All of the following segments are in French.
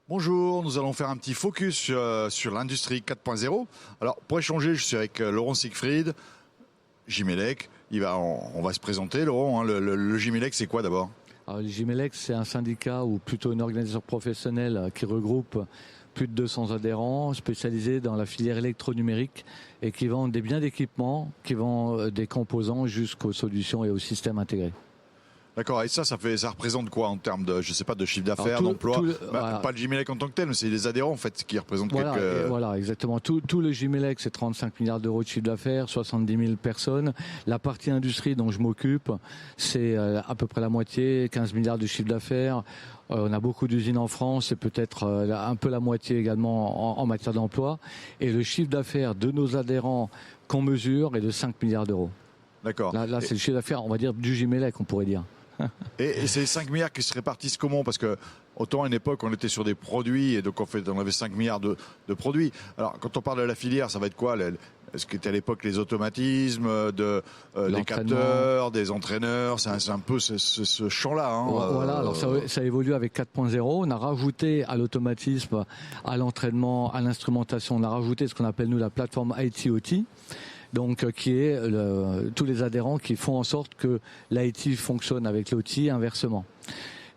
Bonjour, nous allons faire un petit focus sur l'industrie 4.0. Alors, pour échanger, je suis avec Laurent Siegfried, Gimelec. On va se présenter, Laurent. Le Gimelec, c'est quoi d'abord? Alors, le Gimelec, c'est un syndicat ou plutôt une organisation professionnelle qui regroupe plus de 200 adhérents spécialisés dans la filière électronumérique et qui vendent des biens d'équipement, qui vendent des composants jusqu'aux solutions et aux systèmes intégrés. D'accord, et ça représente quoi en termes de, je sais pas, de chiffre d'affaires, d'emploi? Voilà. Pas le Gimelec en tant que tel, mais c'est les adhérents en fait qui représentent quelques... Voilà, exactement. Tout le Gimelec, c'est 35 milliards d'euros de chiffre d'affaires, 70 000 personnes. La partie industrie dont je m'occupe, c'est à peu près la moitié, 15 milliards de chiffre d'affaires. On a beaucoup d'usines en France, c'est peut-être un peu la moitié également en matière d'emploi. Et le chiffre d'affaires de nos adhérents qu'on mesure est de 5 milliards d'euros. D'accord. Là, c'est le chiffre d'affaires, on va dire, du Gimelec, on pourrait dire. Et ces 5 milliards qui se répartissent comment? Parce que autant à une époque on était sur des produits et donc on avait 5 milliards de produits. Alors quand on parle de la filière, ça va être quoi? Est-ce que c'était à l'époque les automatismes, des capteurs, des entraîneurs? C'est un peu ce champ-là. Hein, voilà, alors ça évolue avec 4.0. On a rajouté à l'automatisme, à l'entraînement, à l'instrumentation, on a rajouté ce qu'on appelle nous la plateforme IT-OT. Donc, qui est tous les adhérents qui font en sorte que l'IT fonctionne avec l'OT inversement.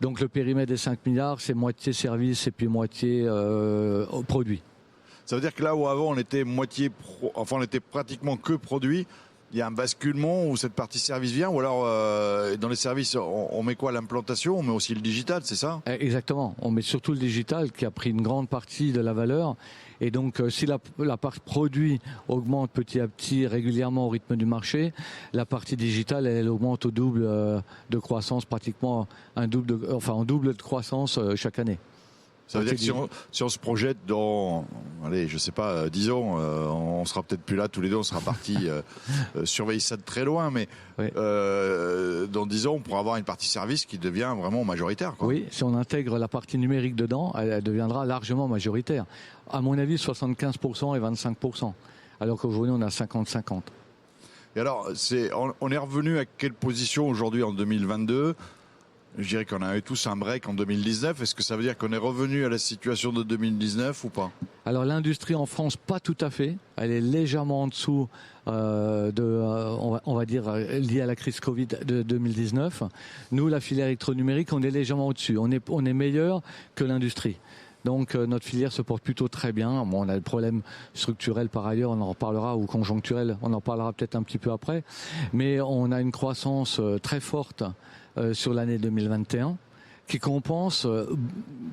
Donc, le périmètre des 5 milliards, c'est moitié service et puis moitié produit. Ça veut dire que là où avant on était on était pratiquement que produit, il y a un basculement où cette partie service vient, ou alors dans les services on met quoi? L'implantation, on met aussi le digital, c'est ça? Exactement, on met surtout le digital qui a pris une grande partie de la valeur. Et donc, si la partie produit augmente petit à petit régulièrement au rythme du marché, la partie digitale, elle augmente au double de croissance, pratiquement en double de croissance chaque année. Ça veut dire que si on se projette dans, allez, je sais pas, 10 ans, on sera peut-être plus là tous les deux, on sera partis surveiller ça de très loin, mais oui. Dans 10 ans, on pourra avoir une partie service qui devient vraiment majoritaire, quoi. Oui, si on intègre la partie numérique dedans, elle deviendra largement majoritaire. À mon avis, 75% et 25%, alors qu'aujourd'hui, on a 50-50. Et alors, on est revenu à quelle position aujourd'hui en 2022 ? Je dirais qu'on a eu tous un break en 2019. Est-ce que ça veut dire qu'on est revenu à la situation de 2019 ou pas? Alors l'industrie en France, pas tout à fait. Elle est légèrement en dessous on va dire liée à la crise Covid de 2019. Nous, la filière électronumérique, on est légèrement au-dessus. On est meilleur que l'industrie. Donc notre filière se porte plutôt très bien. Bon, on a le problème structurel par ailleurs, on en reparlera, ou conjoncturel, on en parlera peut-être un petit peu après. Mais on a une croissance très forte sur l'année 2021 qui compense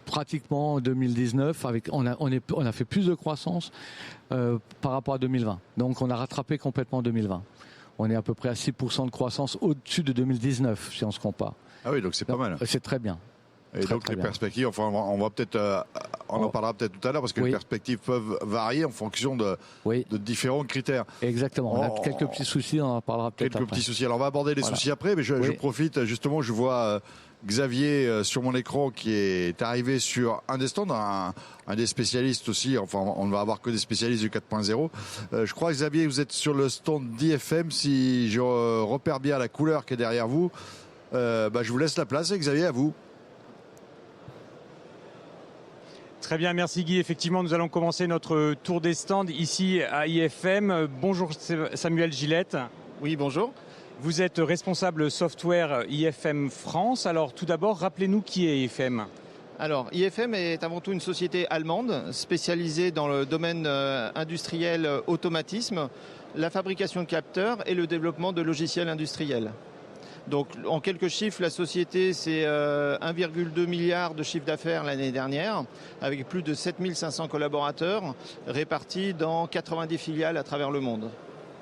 pratiquement 2019 avec on a fait plus de croissance par rapport à 2020. Donc on a rattrapé complètement 2020. On est à peu près à 6% de croissance au-dessus de 2019 si on se compare. Ah oui, donc c'est pas mal. C'est très bien. Et très, donc très les perspectives, enfin on va peut-être on en parlera peut-être tout à l'heure parce que les perspectives peuvent varier en fonction de différents critères. Exactement. On a quelques petits soucis, on en parlera peut-être après. Quelques petits soucis. Alors on va aborder les soucis après, mais je profite justement, je vois Xavier sur mon écran qui est arrivé sur un des stands, un des spécialistes aussi, enfin on ne va avoir que des spécialistes du 4.0. Je crois Xavier, vous êtes sur le stand d'IFM, si je repère bien la couleur qui est derrière vous. Je vous laisse la place, Xavier, à vous. Très bien, merci Guy. Effectivement, nous allons commencer notre tour des stands ici à IFM. Bonjour Samuel Gillette. Oui, bonjour. Vous êtes responsable software IFM France. Alors tout d'abord, rappelez-nous qui est IFM. Alors, IFM est avant tout une société allemande spécialisée dans le domaine industriel automatisme, la fabrication de capteurs et le développement de logiciels industriels. Donc en quelques chiffres, la société c'est 1,2 milliard de chiffre d'affaires l'année dernière, avec plus de 7500 collaborateurs répartis dans 90 filiales à travers le monde.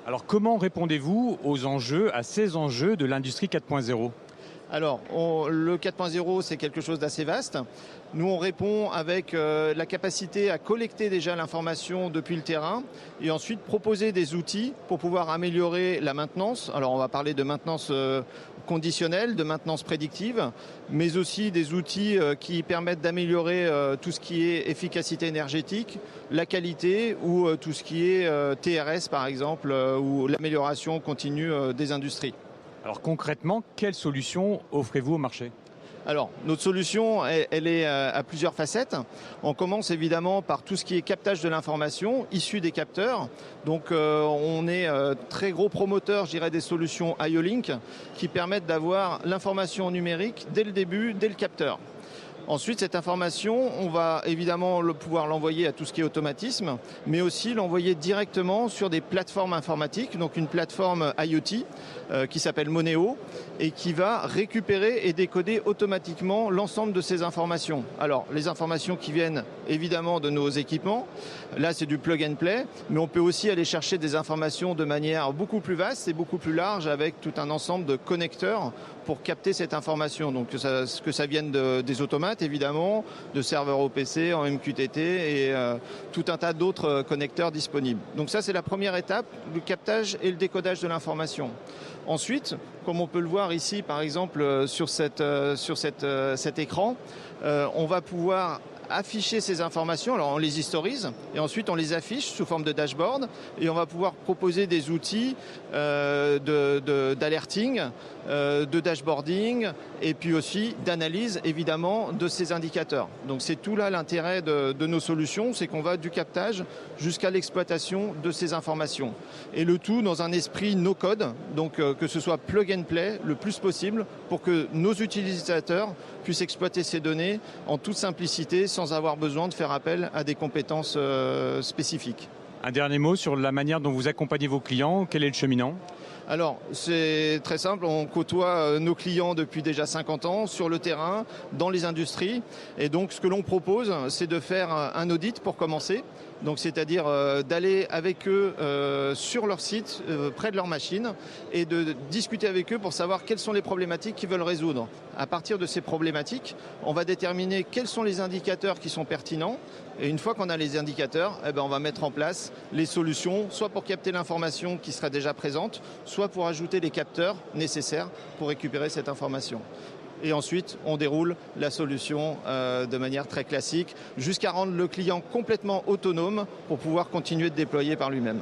Alors comment répondez-vous à ces enjeux de l'industrie 4.0 ? Alors, le 4.0, c'est quelque chose d'assez vaste. Nous, on répond avec la capacité à collecter déjà l'information depuis le terrain et ensuite proposer des outils pour pouvoir améliorer la maintenance. Alors, on va parler de maintenance conditionnelle, de maintenance prédictive, mais aussi des outils qui permettent d'améliorer tout ce qui est efficacité énergétique, la qualité ou tout ce qui est TRS, par exemple, ou l'amélioration continue des industries. Alors concrètement, quelles solutions offrez-vous au marché ? Alors, notre solution, elle est à plusieurs facettes. On commence évidemment par tout ce qui est captage de l'information issu des capteurs. Donc, on est très gros promoteur, je dirais, des solutions IO-Link qui permettent d'avoir l'information numérique dès le début, dès le capteur. Ensuite, cette information, on va évidemment pouvoir l'envoyer à tout ce qui est automatisme, mais aussi l'envoyer directement sur des plateformes informatiques, donc une plateforme IoT qui s'appelle Moneo et qui va récupérer et décoder automatiquement l'ensemble de ces informations. Alors, les informations qui viennent évidemment de nos équipements, là c'est du plug and play, mais on peut aussi aller chercher des informations de manière beaucoup plus vaste et beaucoup plus large avec tout un ensemble de connecteurs pour capter cette information. Donc que ça vienne des automates évidemment, de serveurs OPC en MQTT et tout un tas d'autres connecteurs disponibles. Donc ça c'est la première étape, le captage et le décodage de l'information. Ensuite, comme on peut le voir ici par exemple sur cet écran, on va pouvoir afficher ces informations. Alors on les historise et ensuite on les affiche sous forme de dashboard et on va pouvoir proposer des outils d'alerting, de dashboarding et puis aussi d'analyse évidemment de ces indicateurs. Donc c'est tout là l'intérêt de nos solutions, c'est qu'on va du captage jusqu'à l'exploitation de ces informations. Et le tout dans un esprit no code, donc que ce soit plug and play le plus possible pour que nos utilisateurs puissent exploiter ces données en toute simplicité sans avoir besoin de faire appel à des compétences spécifiques. Un dernier mot sur la manière dont vous accompagnez vos clients. Quel est le cheminant ? Alors, c'est très simple, on côtoie nos clients depuis déjà 50 ans sur le terrain, dans les industries. Et donc, ce que l'on propose, c'est de faire un audit pour commencer. Donc, c'est-à-dire d'aller avec eux sur leur site, près de leur machine, et de discuter avec eux pour savoir quelles sont les problématiques qu'ils veulent résoudre. À partir de ces problématiques, on va déterminer quels sont les indicateurs qui sont pertinents. Et une fois qu'on a les indicateurs, on va mettre en place les solutions, soit pour capter l'information qui sera déjà présente, soit pour ajouter les capteurs nécessaires pour récupérer cette information. Et ensuite, on déroule la solution de manière très classique jusqu'à rendre le client complètement autonome pour pouvoir continuer de déployer par lui-même.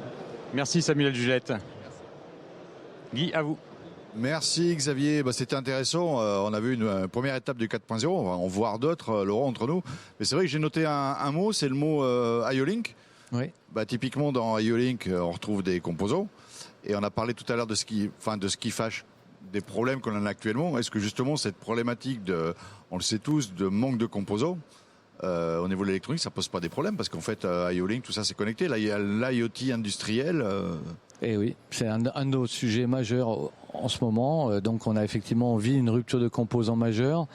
Merci Samuel Jugette. Guy, à vous. Merci Xavier, c'était intéressant. On a vu une première étape du 4.0, on va en voir d'autres, Laurent, entre nous. Mais c'est vrai que j'ai noté un mot, c'est le mot IO-Link. Oui. Typiquement dans IO-Link, on retrouve des composants. Et on a parlé tout à l'heure de ce qui fâche, des problèmes qu'on en a actuellement. Est-ce que justement cette problématique on le sait tous, de manque de composants au niveau de l'électronique, ça pose pas des problèmes parce qu'en fait IO-Link, tout ça c'est connecté. Là il y a l'IoT industriel. Et oui, c'est un de nos sujets majeurs en ce moment. Donc on a effectivement une rupture de composants majeure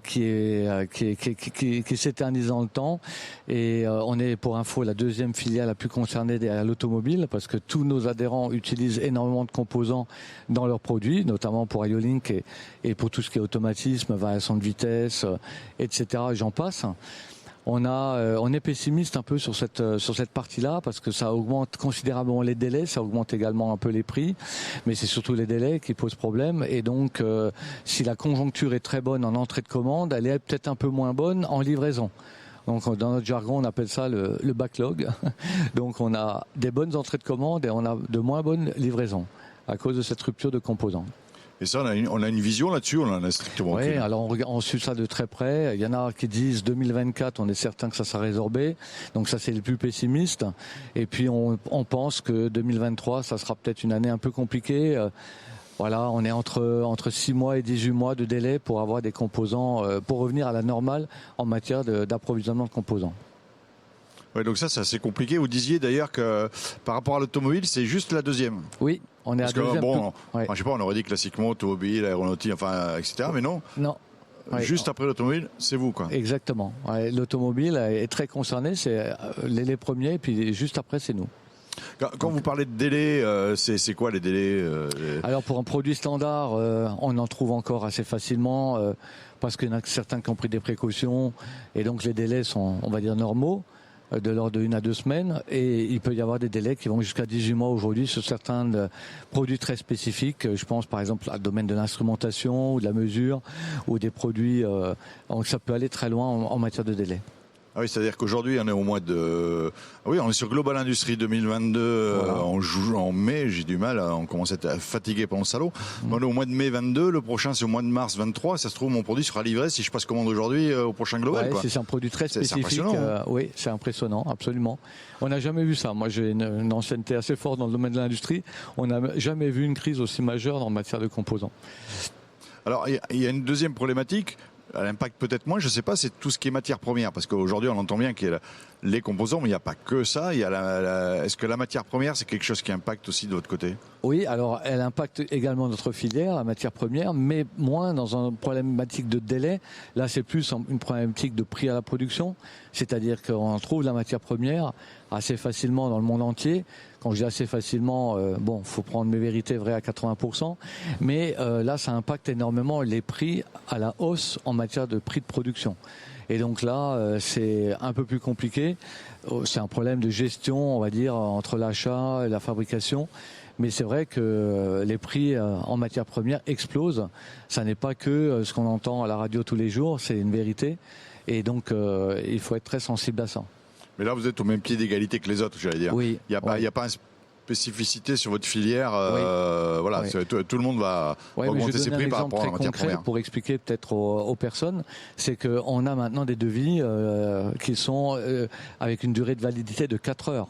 qui s'éternise dans le temps. Et on est, pour info, la deuxième filiale la plus concernée à l'automobile parce que tous nos adhérents utilisent énormément de composants dans leurs produits, notamment pour IO-Link et pour tout ce qui est automatisme, variation de vitesse, etc. J'en passe. On est pessimiste un peu sur cette partie-là parce que ça augmente considérablement les délais, ça augmente également un peu les prix, mais c'est surtout les délais qui posent problème. Et donc, si la conjoncture est très bonne en entrée de commande, elle est peut-être un peu moins bonne en livraison. Donc, dans notre jargon, on appelle ça le backlog. Donc, on a des bonnes entrées de commande et on a de moins bonnes livraisons à cause de cette rupture de composants. Et ça, on a une vision là-dessus, on en a strictement aucune. Oui, alors on suit ça de très près. Il y en a qui disent 2024, on est certain que ça sera résorbé. Donc ça, c'est le plus pessimiste. Et puis on pense que 2023, ça sera peut-être une année un peu compliquée. Voilà, on est entre 6 mois et 18 mois de délai pour avoir des composants, pour revenir à la normale en matière d'approvisionnement de composants. Ouais, donc ça, c'est assez compliqué. Vous disiez d'ailleurs que par rapport à l'automobile, c'est juste la deuxième. Oui, on est à deuxième. Je sais pas, on aurait dit classiquement automobile, aéronautique, etc. Mais non. Non. Ouais. Juste après l'automobile, c'est vous, quoi. Exactement. Ouais, l'automobile est très concernée, c'est les premiers, et puis juste après, c'est nous. Quand vous parlez de délai, c'est quoi les délais Alors pour un produit standard, on en trouve encore assez facilement parce qu'il y en a certains qui ont pris des précautions et donc les délais sont, on va dire, normaux, de l'ordre de 1 à 2 semaines, et il peut y avoir des délais qui vont jusqu'à 18 mois aujourd'hui sur certains produits très spécifiques. Je pense par exemple au domaine de l'instrumentation ou de la mesure ou des produits, donc ça peut aller très loin en matière de délai. Ah oui, c'est-à-dire qu'aujourd'hui, on est au mois de... Oui, on est sur Global Industries 2022, voilà. On joue en mai, j'ai du mal, on commence à être fatigué pendant le salon. On est au mois de mai 22, le prochain c'est au mois de mars 23, ça se trouve mon produit sera livré si je passe commande aujourd'hui au prochain Global. Ouais, c'est un produit très spécifique. Oui, c'est impressionnant, absolument. On n'a jamais vu ça. Moi, j'ai une ancienneté assez forte dans le domaine de l'industrie. On n'a jamais vu une crise aussi majeure en matière de composants. Alors, il y a une deuxième problématique. L'impact peut-être moins, je ne sais pas, c'est tout ce qui est matière première. Parce qu'aujourd'hui, on entend bien qu'il y a les composants, mais il n'y a pas que ça. Il y a est-ce que la matière première, c'est quelque chose qui impacte aussi de votre côté ? Oui, alors elle impacte également notre filière, la matière première, mais moins dans une problématique de délai. Là, c'est plus une problématique de prix à la production. C'est-à-dire qu'on trouve la matière première assez facilement dans le monde entier. Quand je dis assez facilement, faut prendre mes vérités vraies à 80%. Mais là, ça impacte énormément les prix à la hausse en matière de prix de production. Et donc là, c'est un peu plus compliqué. C'est un problème de gestion, on va dire, entre l'achat et la fabrication. Mais c'est vrai que les prix en matière première explosent. Ça n'est pas que ce qu'on entend à la radio tous les jours, c'est une vérité. Et donc, il faut être très sensible à ça. Mais là, vous êtes au même pied d'égalité que les autres, j'allais dire. Oui. Il n'y a pas une spécificité sur votre filière. Voilà, oui. Tout le monde va augmenter ses prix par rapport à la matière première. Pour expliquer peut-être aux personnes, c'est qu'on a maintenant des devis qui sont avec une durée de validité de 4 heures.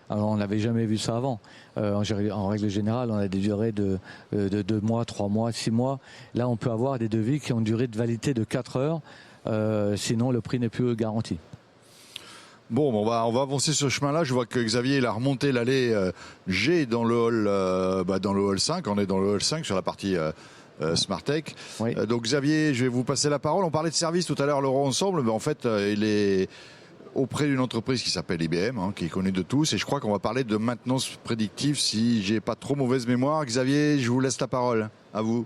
Alors, on n'avait jamais vu ça avant. En règle générale, on a des durées de 2 mois, 3 mois, 6 mois. Là, on peut avoir des devis qui ont une durée de validité de 4 heures. Sinon, le prix n'est plus garanti. Bon, on va avancer sur ce chemin-là. Je vois que Xavier, il a remonté l'allée G dans le hall 5. On est dans le hall 5 sur la partie Smartech. Oui. Donc Xavier, je vais vous passer la parole. On parlait de service tout à l'heure, Laurent, ensemble. Mais en fait, il est auprès d'une entreprise qui s'appelle IBM, qui est connue de tous. Et je crois qu'on va parler de maintenance prédictive si j'ai pas trop mauvaise mémoire. Xavier, je vous laisse la parole. À vous.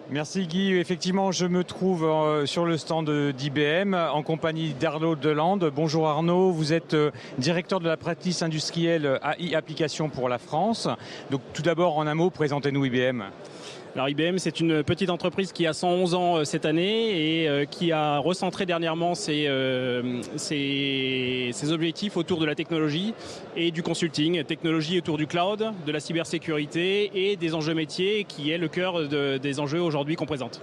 Merci Guy. Effectivement, je me trouve sur le stand d'IBM en compagnie d'Arnaud Delande. Bonjour Arnaud, vous êtes directeur de la practice industrielle AI Applications pour la France. Donc tout d'abord, en un mot, présentez-nous IBM. Alors IBM, c'est une petite entreprise qui a 111 ans cette année et qui a recentré dernièrement ses objectifs autour de la technologie et du consulting. Technologie autour du cloud, de la cybersécurité et des enjeux métiers qui est le cœur des enjeux aujourd'hui qu'on présente.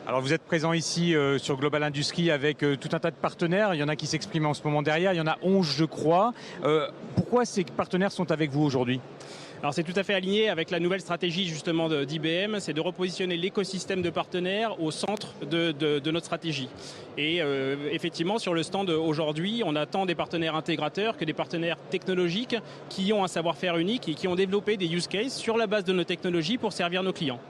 Alors vous êtes présent ici sur Global Industries avec tout un tas de partenaires. Il y en a qui s'expriment en ce moment derrière. Il y en a 11, je crois. Pourquoi ces partenaires sont avec vous aujourd'hui ? Alors c'est tout à fait aligné avec la nouvelle stratégie justement d'IBM, c'est de repositionner l'écosystème de partenaires au centre de notre stratégie. Et effectivement sur le stand aujourd'hui, on a tant des partenaires intégrateurs que des partenaires technologiques qui ont un savoir-faire unique et qui ont développé des use cases sur la base de nos technologies pour servir nos clients.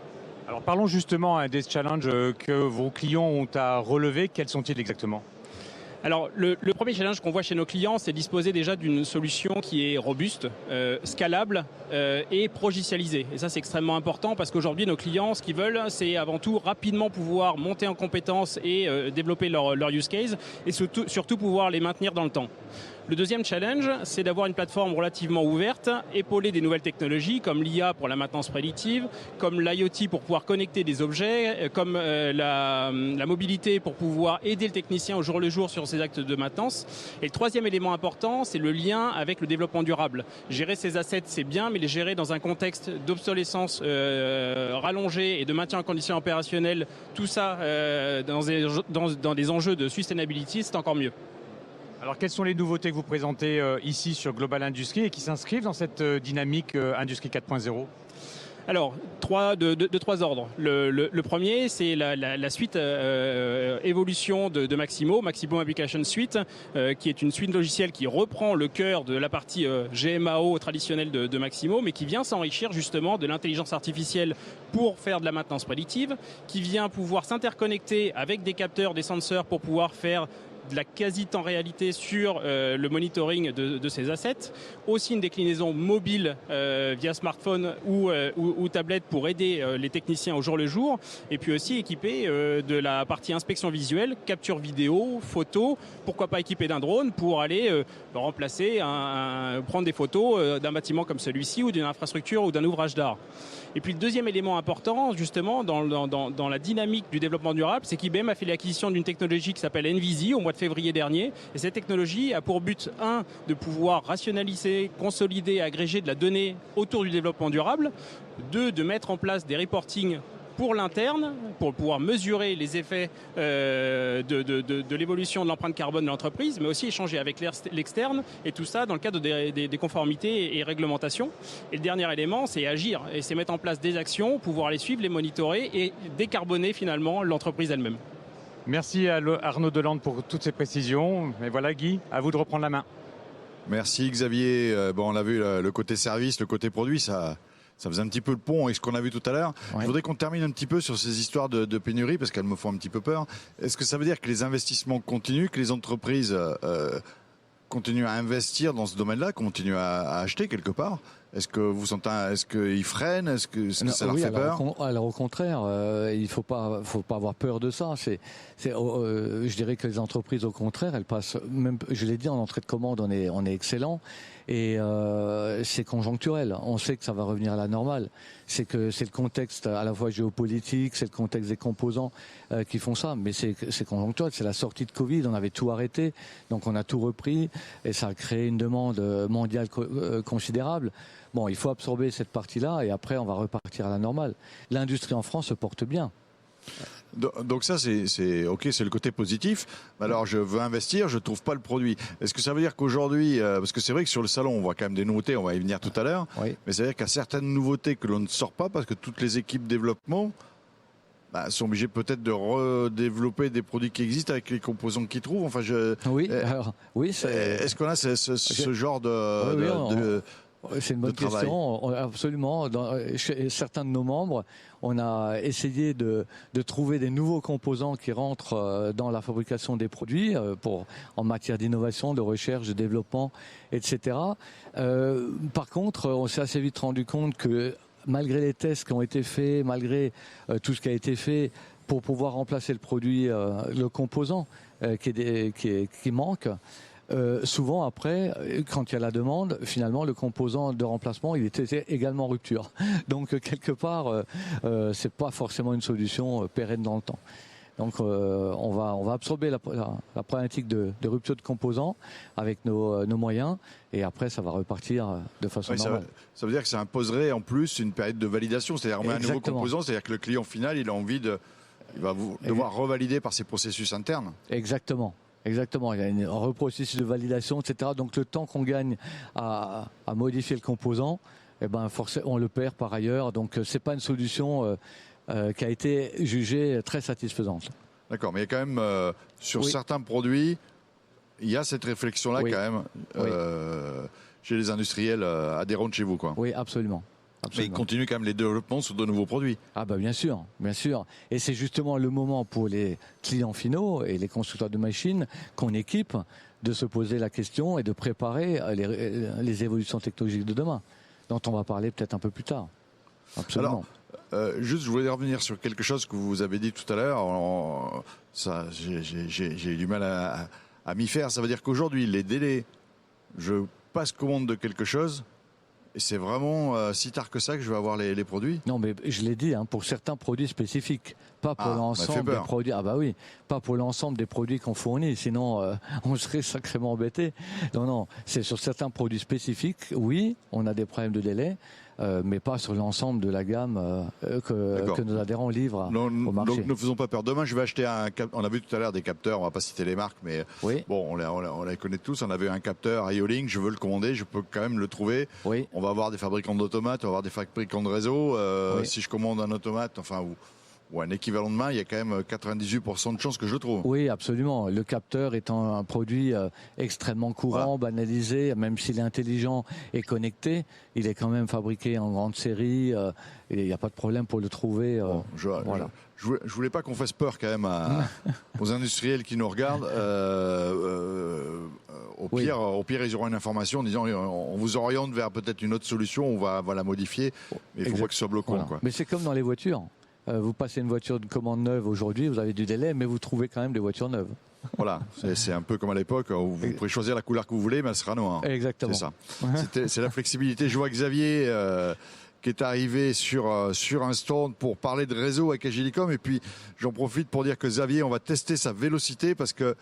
Alors parlons justement des challenges que vos clients ont à relever. Quels sont-ils exactement ? Alors, le premier challenge qu'on voit chez nos clients, c'est disposer déjà d'une solution qui est robuste, scalable et progicialisée. Et ça, c'est extrêmement important parce qu'aujourd'hui, nos clients, ce qu'ils veulent, c'est avant tout rapidement pouvoir monter en compétences et développer leur use case et surtout pouvoir les maintenir dans le temps. Le deuxième challenge, c'est d'avoir une plateforme relativement ouverte, épaulée des nouvelles technologies comme l'IA pour la maintenance prédictive, comme l'IoT pour pouvoir connecter des objets, comme la mobilité pour pouvoir aider le technicien au jour le jour sur ses actes de maintenance. Et le troisième élément important, c'est le lien avec le développement durable. Gérer ses assets, c'est bien, mais les gérer dans un contexte d'obsolescence rallongée et de maintien en conditions opérationnelles, tout ça dans des enjeux de sustainability, c'est encore mieux. Alors, quelles sont les nouveautés que vous présentez ici sur Global Industries et qui s'inscrivent dans cette dynamique Industrie 4.0 ? Alors, de trois ordres. Le premier, c'est la suite évolution de Maximo, Maximo Application Suite, qui est une suite logicielle qui reprend le cœur de la partie GMAO traditionnelle de Maximo, mais qui vient s'enrichir justement de l'intelligence artificielle pour faire de la maintenance prédictive, qui vient pouvoir s'interconnecter avec des capteurs, des sensors pour pouvoir faire de la quasi-temps réalité sur le monitoring de ces assets, aussi une déclinaison mobile via smartphone ou tablette pour aider les techniciens au jour le jour, et puis aussi équipé de la partie inspection visuelle, capture vidéo, photo, pourquoi pas équipé d'un drone pour aller remplacer, prendre des photos d'un bâtiment comme celui-ci ou d'une infrastructure ou d'un ouvrage d'art. Et puis le deuxième élément important, justement, dans la dynamique du développement durable, c'est qu'IBM a fait l'acquisition d'une technologie qui s'appelle NVISI au mois de février dernier. Et cette technologie a pour but, de pouvoir rationaliser, consolider et agréger de la donnée autour du développement durable. 2, de mettre en place des reportings pour l'interne, pour pouvoir mesurer les effets de l'évolution de l'empreinte carbone de l'entreprise, mais aussi échanger avec l'externe, et tout ça dans le cadre des conformités et réglementations. Et le dernier élément, c'est agir, et c'est mettre en place des actions, pouvoir les suivre, les monitorer et décarboner finalement l'entreprise elle-même. Merci à Arnaud Delande pour toutes ces précisions. Et voilà Guy, à vous de reprendre la main. Merci Xavier. On a vu le côté service, le côté produit, ça faisait un petit peu le pont avec ce qu'on a vu tout à l'heure. Ouais. Je voudrais qu'on termine un petit peu sur ces histoires de pénurie parce qu'elles me font un petit peu peur. Est-ce que ça veut dire que les investissements continuent, que les entreprises continuent à investir dans ce domaine-là, continuent à acheter quelque part ? Est-ce que vous sentez, est-ce qu'ils freinent, est-ce que ça leur fait peur ? Alors au contraire, il faut pas avoir peur de ça. Je dirais que les entreprises, au contraire, elles passent. Même, je l'ai dit, en entrée de commande, on est excellent. Et c'est conjoncturel. On sait que ça va revenir à la normale. C'est le contexte à la fois géopolitique, c'est le contexte des composants qui font ça. Mais c'est conjoncturel. C'est la sortie de Covid. On avait tout arrêté, donc on a tout repris et ça a créé une demande mondiale considérable. Bon, il faut absorber cette partie-là et après on va repartir à la normale. L'industrie en France se porte bien. Donc ça c'est ok, c'est le côté positif. Alors je veux investir, je trouve pas le produit. Est-ce que ça veut dire qu'aujourd'hui, parce que c'est vrai que sur le salon on voit quand même des nouveautés, on va y venir tout à l'heure, oui. Mais ça veut dire qu'il y a certaines nouveautés que l'on ne sort pas parce que toutes les équipes développement sont obligées peut-être de redévelopper des produits qui existent avec les composants qu'ils trouvent. Enfin est-ce qu'on a ce genre de c'est une bonne question, absolument. Chez certains de nos membres, on a essayé de trouver des nouveaux composants qui rentrent dans la fabrication des produits en matière d'innovation, de recherche, de développement, etc. Par contre, on s'est assez vite rendu compte que malgré les tests qui ont été faits, malgré tout ce qui a été fait pour pouvoir remplacer le produit, le composant qui manque, souvent après, quand il y a la demande, finalement le composant de remplacement il était également en rupture. Donc quelque part, c'est pas forcément une solution pérenne dans le temps. Donc on va absorber la problématique de rupture de composants avec nos moyens et après ça va repartir de façon normale. Ça veut dire que ça imposerait en plus une période de validation, c'est-à-dire on met un nouveau composant, c'est-à-dire que le client final il va devoir revalider par ses processus internes. Exactement. Il y a un processus de validation, etc. Donc le temps qu'on gagne à modifier le composant, forcément on le perd par ailleurs. Donc c'est pas une solution qui a été jugée très satisfaisante. D'accord, mais il y a quand même sur certains produits, il y a cette réflexion-là quand même chez les industriels adhérents de chez vous, quoi. Oui, absolument. Mais ils continuent quand même les développements sur de nouveaux produits. Ah bien sûr. Et c'est justement le moment pour les clients finaux et les constructeurs de machines qu'on équipe de se poser la question et de préparer les évolutions technologiques de demain, dont on va parler peut-être un peu plus tard. Absolument. Alors, juste, je voulais revenir sur quelque chose que vous avez dit tout à l'heure. J'ai eu du mal à m'y faire. Ça veut dire qu'aujourd'hui, les délais, je passe commande de quelque chose. Et c'est vraiment si tard que ça que je vais avoir les produits ? Non, mais je l'ai dit, pour certains produits spécifiques, pas pour l'ensemble des produits. Ah bah oui, pas pour l'ensemble des produits qu'on fournit, sinon on serait sacrément embêté. Non, c'est sur certains produits spécifiques. Oui, on a des problèmes de délai, mais pas sur l'ensemble de la gamme que nos adhérents livrent au marché. Donc ne faisons pas peur. Demain, je vais acheter on a vu tout à l'heure des capteurs, on va pas citer les marques, mais bon, on les connaît tous. On avait un capteur IO-Link, je veux le commander, je peux quand même le trouver. Oui. On va avoir des fabricants d'automates, on va avoir des fabricants de réseaux. Si je commande un automate, ou un équivalent de main, il y a quand même 98% de chances que je le trouve. Oui, absolument. Le capteur étant un produit extrêmement courant, banalisé, même s'il est intelligent et connecté, il est quand même fabriqué en grande série. Et il n'y a pas de problème pour le trouver. Voilà. Je voulais pas qu'on fasse peur quand même aux industriels qui nous regardent. Au pire, ils auront une information en disant on vous oriente vers peut-être une autre solution, on va la modifier. Mais il faut pas que ce soit bloquant. Voilà. Quoi. Mais c'est comme dans les voitures. Vous passez une voiture de commande neuve aujourd'hui, vous avez du délai, mais vous trouvez quand même des voitures neuves. Voilà, c'est un peu comme à l'époque où vous pouvez choisir la couleur que vous voulez, mais elle sera noire. Exactement. C'est ça. C'est la flexibilité. Je vois Xavier qui est arrivé sur un stand pour parler de réseau avec Agilicom. Et puis, j'en profite pour dire que Xavier, on va tester sa vélocité parce que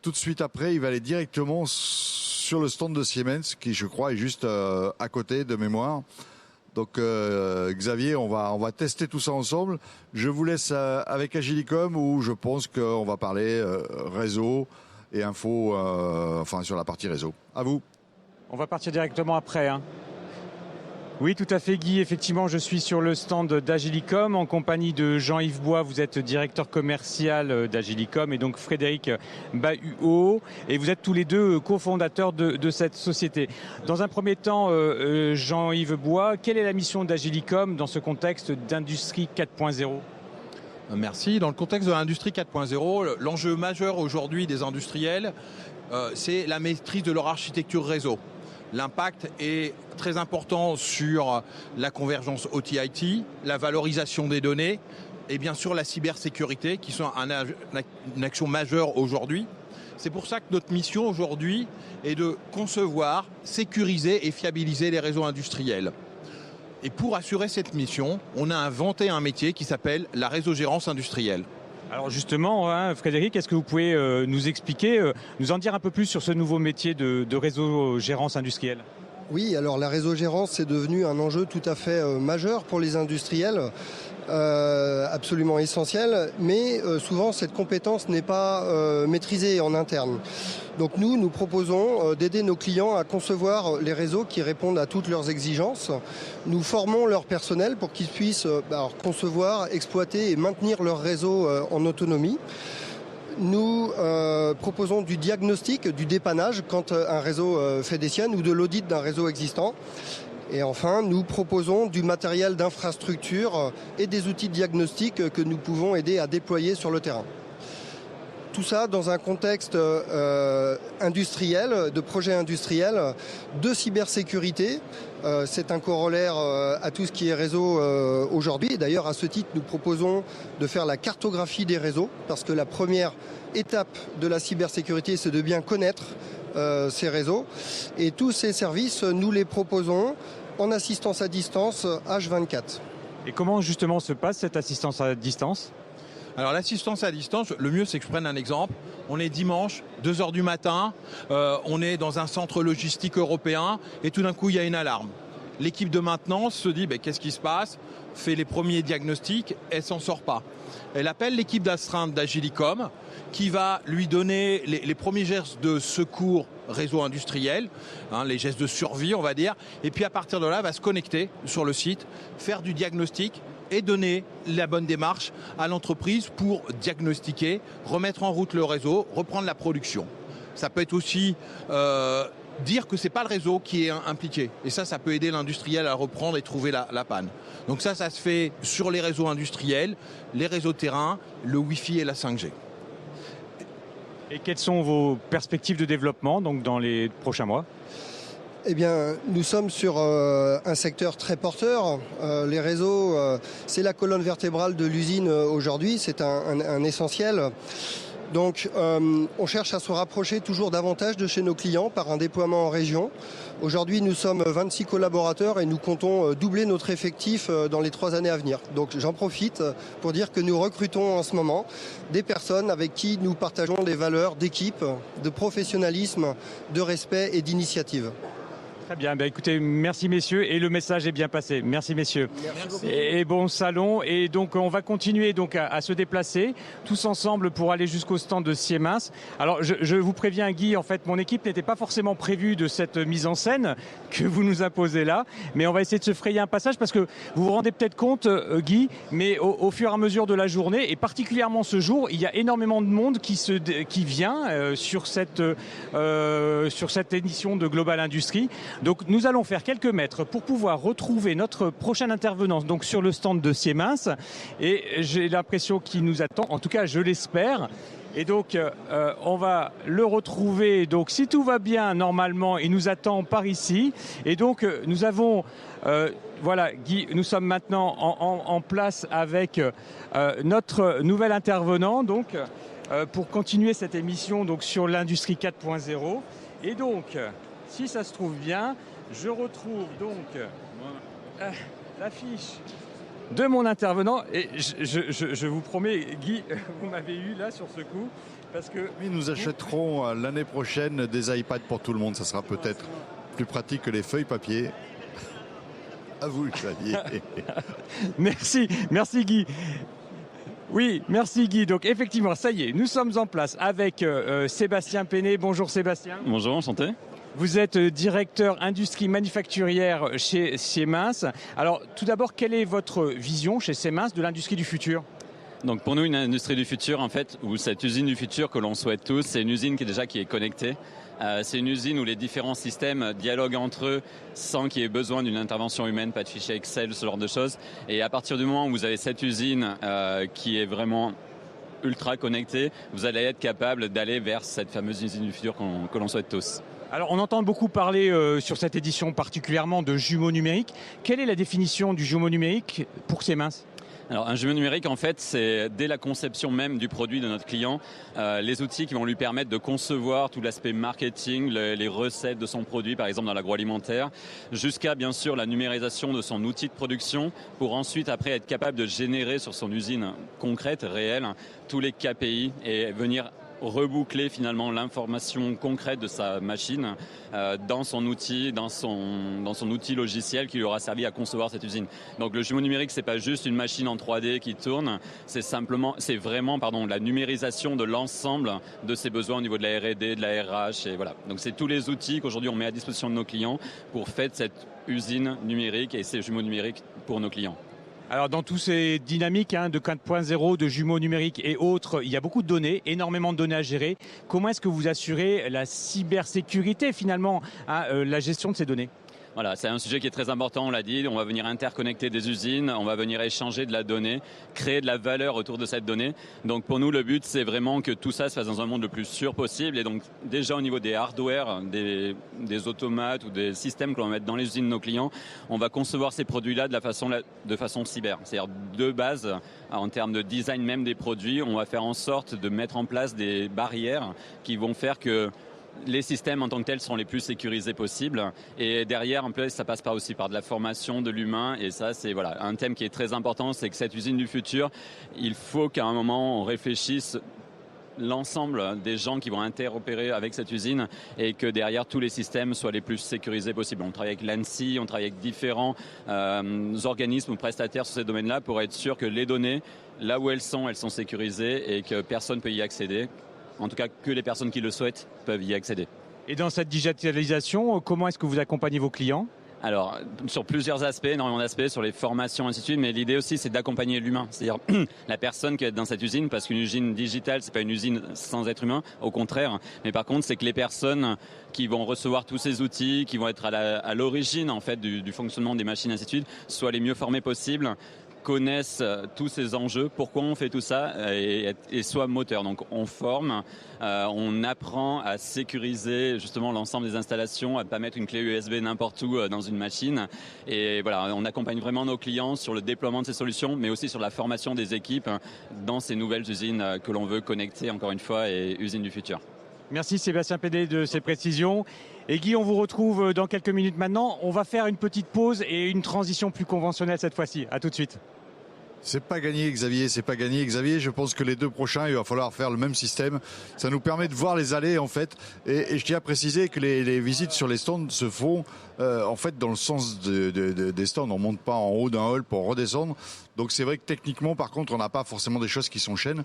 tout de suite après, il va aller directement sur le stand de Siemens, qui, je crois, est juste à côté de mémoire. Donc, Xavier, on va tester tout ça ensemble. Je vous laisse avec Agilicom où je pense qu'on va parler réseau et info, sur la partie réseau. À vous. On va partir directement après, hein. Oui, tout à fait, Guy. Effectivement, je suis sur le stand d'Agilicom en compagnie de Jean-Yves Bois. Vous êtes directeur commercial d'Agilicom et donc Frédéric Bahuot. Et vous êtes tous les deux cofondateurs de cette société. Dans un premier temps, Jean-Yves Bois, quelle est la mission d'Agilicom dans ce contexte d'industrie 4.0 ? Merci. Dans le contexte de l'industrie 4.0, l'enjeu majeur aujourd'hui des industriels, c'est la maîtrise de leur architecture réseau. L'impact est très important sur la convergence OT-IT, la valorisation des données et bien sûr la cybersécurité qui sont une action majeure aujourd'hui. C'est pour ça que notre mission aujourd'hui est de concevoir, sécuriser et fiabiliser les réseaux industriels. Et pour assurer cette mission, on a inventé un métier qui s'appelle la réseau-gérance industrielle. Alors justement, Frédéric, est-ce que vous pouvez nous expliquer, nous en dire un peu plus sur ce nouveau métier de réseau-gérance industrielle ? Oui, alors la réseau-gérance, c'est devenu un enjeu tout à fait majeur pour les industriels, absolument essentiel, mais souvent cette compétence n'est pas maîtrisée en interne. Donc nous proposons d'aider nos clients à concevoir les réseaux qui répondent à toutes leurs exigences. Nous formons leur personnel pour qu'ils puissent concevoir, exploiter et maintenir leur réseau en autonomie. Nous proposons du diagnostic, du dépannage quand un réseau fait des siennes ou de l'audit d'un réseau existant. Et enfin, nous proposons du matériel d'infrastructure et des outils de diagnostic que nous pouvons aider à déployer sur le terrain. Tout ça dans un contexte industriel, de projet industriel, de cybersécurité. C'est un corollaire à tout ce qui est réseau aujourd'hui. Et d'ailleurs, à ce titre, nous proposons de faire la cartographie des réseaux, parce que la première étape de la cybersécurité, c'est de bien connaître ces réseaux. Et tous ces services, nous les proposons en assistance à distance H24. Et comment justement se passe cette assistance à distance ? Alors l'assistance à distance, le mieux c'est que je prenne un exemple. On est dimanche, 2h du matin, on est dans un centre logistique européen et tout d'un coup il y a une alarme. L'équipe de maintenance se dit qu'est-ce qui se passe ? Fait les premiers diagnostics, elle s'en sort pas. Elle appelle l'équipe d'astreinte d'Agilicom qui va lui donner les premiers gestes de secours réseau industriel, les gestes de survie on va dire, et puis à partir de là va se connecter sur le site, faire du diagnostic et donner la bonne démarche à l'entreprise pour diagnostiquer, remettre en route le réseau, reprendre la production. Ça peut être aussi dire que c'est pas le réseau qui est impliqué. Et ça peut aider l'industriel à reprendre et trouver la panne. Donc ça se fait sur les réseaux industriels, les réseaux terrain, le Wi-Fi et la 5G. Et quelles sont vos perspectives de développement donc dans les prochains mois ? Eh bien, nous sommes sur un secteur très porteur. Les réseaux, c'est la colonne vertébrale de l'usine aujourd'hui, c'est un essentiel. Donc, on cherche à se rapprocher toujours davantage de chez nos clients par un déploiement en région. Aujourd'hui, nous sommes 26 collaborateurs et nous comptons doubler notre effectif dans les 3 années à venir. Donc, j'en profite pour dire que nous recrutons en ce moment des personnes avec qui nous partageons des valeurs d'équipe, de professionnalisme, de respect et d'initiative. Très bien, écoutez, merci messieurs, et le message est bien passé. Merci messieurs. Merci. Et bon salon, et donc on va continuer donc à se déplacer tous ensemble pour aller jusqu'au stand de Siemens. Alors je vous préviens Guy, en fait mon équipe n'était pas forcément prévue de cette mise en scène que vous nous imposez là, mais on va essayer de se frayer un passage parce que vous vous rendez peut-être compte Guy, mais au fur et à mesure de la journée, et particulièrement ce jour, il y a énormément de monde qui vient sur cette édition de Global Industries. Donc nous allons faire quelques mètres pour pouvoir retrouver notre prochain intervenant donc sur le stand de Siemens, et j'ai l'impression qu'il nous attend, en tout cas je l'espère. Et donc on va le retrouver, donc si tout va bien normalement il nous attend par ici, et donc nous avons voilà Guy, nous sommes maintenant en place avec notre nouvel intervenant donc pour continuer cette émission donc sur l'industrie 4.0. Et donc si ça se trouve bien, je retrouve donc l'affiche de mon intervenant, et je vous promets, Guy, vous m'avez eu là sur ce coup, parce que... Oui, nous achèterons l'année prochaine des iPads pour tout le monde, ça sera peut-être plus pratique que les feuilles papier. À vous, Xavier. Merci Guy. Oui, merci Guy. Donc effectivement, ça y est, nous sommes en place avec Sébastien Péné. Bonjour Sébastien. Bonjour, enchanté. Vous êtes directeur industrie manufacturière chez Siemens. Alors tout d'abord, quelle est votre vision chez Siemens de l'industrie du futur ? Donc pour nous, une industrie du futur, en fait, ou cette usine du futur que l'on souhaite tous, c'est une usine qui est connectée. C'est une usine où les différents systèmes dialoguent entre eux sans qu'il y ait besoin d'une intervention humaine, pas de fichier Excel, ce genre de choses. Et à partir du moment où vous avez cette usine qui est vraiment ultra connectée, vous allez être capable d'aller vers cette fameuse usine du futur que l'on souhaite tous. Alors on entend beaucoup parler sur cette édition particulièrement de jumeaux numériques. Quelle est la définition du jumeau numérique pour Siemens ? Alors un jumeau numérique, en fait, c'est dès la conception même du produit de notre client, les outils qui vont lui permettre de concevoir tout l'aspect marketing, les recettes de son produit, par exemple dans l'agroalimentaire, jusqu'à bien sûr la numérisation de son outil de production, pour ensuite après être capable de générer sur son usine concrète, réelle, tous les KPI et venir reboucler finalement l'information concrète de sa machine dans son outil, dans son outil logiciel qui lui aura servi à concevoir cette usine. Donc le jumeau numérique, c'est pas juste une machine en 3D qui tourne, c'est vraiment la numérisation de l'ensemble de ses besoins au niveau de la R&D, de la RH, et voilà. Donc c'est tous les outils qu'aujourd'hui on met à disposition de nos clients pour faire cette usine numérique et ces jumeaux numériques pour nos clients. Alors dans tous ces dynamiques de 4.0, de jumeaux numériques et autres, il y a beaucoup de données, énormément de données à gérer. Comment est-ce que vous assurez la cybersécurité finalement, la gestion de ces données ? Voilà, c'est un sujet qui est très important, on l'a dit. On va venir interconnecter des usines, on va venir échanger de la donnée, créer de la valeur autour de cette donnée. Donc pour nous, le but, c'est vraiment que tout ça se fasse dans un monde le plus sûr possible. Et donc déjà au niveau des hardware, des automates ou des systèmes que l'on va mettre dans les usines de nos clients, on va concevoir ces produits-là de façon cyber. C'est-à-dire de base, en termes de design même des produits, on va faire en sorte de mettre en place des barrières qui vont faire que les systèmes en tant que tels sont les plus sécurisés possibles, et derrière en plus ça passe aussi par de la formation de l'humain, et ça c'est un thème qui est très important, c'est que cette usine du futur, il faut qu'à un moment on réfléchisse l'ensemble des gens qui vont interopérer avec cette usine et que derrière tous les systèmes soient les plus sécurisés possibles. On travaille avec l'ANSSI, on travaille avec différents organismes ou prestataires sur ces domaines-là pour être sûr que les données, là où elles sont sécurisées et que personne ne peut y accéder. En tout cas, que les personnes qui le souhaitent peuvent y accéder. Et dans cette digitalisation, comment est-ce que vous accompagnez vos clients ? Alors, sur plusieurs aspects, énormément d'aspects, sur les formations, ainsi de suite, mais l'idée aussi, c'est d'accompagner l'humain. C'est-à-dire la personne qui est dans cette usine, parce qu'une usine digitale, c'est pas une usine sans être humain, au contraire. Mais par contre, c'est que les personnes qui vont recevoir tous ces outils, qui vont être à l'origine, en fait, du fonctionnement des machines, ainsi de suite, soient les mieux formées possibles, connaissent tous ces enjeux, pourquoi on fait tout ça et soit moteur. Donc on forme, on apprend à sécuriser justement l'ensemble des installations, à ne pas mettre une clé USB n'importe où dans une machine. Et voilà, on accompagne vraiment nos clients sur le déploiement de ces solutions, mais aussi sur la formation des équipes dans ces nouvelles usines que l'on veut connecter, encore une fois, et usines du futur. Merci Sébastien Pédé de ces précisions. Et Guy, on vous retrouve dans quelques minutes maintenant. On va faire une petite pause et une transition plus conventionnelle cette fois-ci. À tout de suite. C'est pas gagné, Xavier, c'est pas gagné. Xavier, je pense que les 2 prochains, il va falloir faire le même système. Ça nous permet de voir les allées, en fait. Et je tiens à préciser que les visites sur les stands se font, en fait, dans le sens des stands. On monte pas en haut d'un hall pour redescendre. Donc c'est vrai que techniquement, par contre, on n'a pas forcément des choses qui s'enchaînent.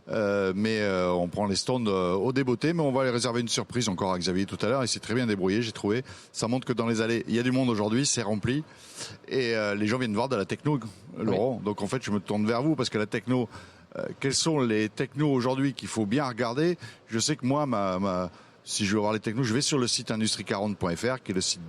Mais on prend les stands au débeauté. Mais on va les réserver une surprise encore à Xavier tout à l'heure. Il s'est très bien débrouillé, j'ai trouvé. Ça montre que dans les allées, il y a du monde aujourd'hui, c'est rempli. Et les gens viennent voir de la techno, Laurent. Oui. Donc en fait, je me tourne vers vous parce que la techno, quels sont les technos aujourd'hui qu'il faut bien regarder? Je sais que moi, si je veux voir les technos, je vais sur le site industrie40.fr, qui est le site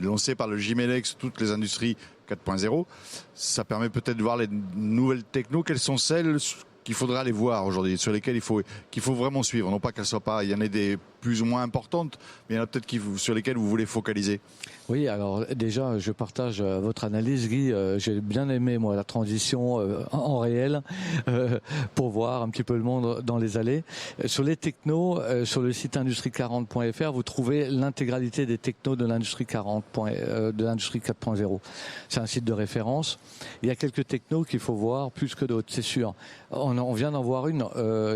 lancé par le Gimelex, toutes les industries 4.0. Ça permet peut-être de voir les nouvelles technos. Quelles sont celles qu'il faudrait aller voir aujourd'hui, sur lesquelles qu'il faut vraiment suivre? Non pas qu'elles soient pas, il y en a des plus ou moins importantes, mais il y en a peut-être sur lesquelles vous voulez focaliser. Oui, alors déjà, je partage votre analyse, Guy. J'ai bien aimé, moi, la transition en réel pour voir un petit peu le monde dans les allées. Sur les technos, sur le site industrie40.fr, vous trouvez l'intégralité des technos de l'industrie 4.0. C'est un site de référence. Il y a quelques technos qu'il faut voir plus que d'autres, c'est sûr. On vient d'en voir une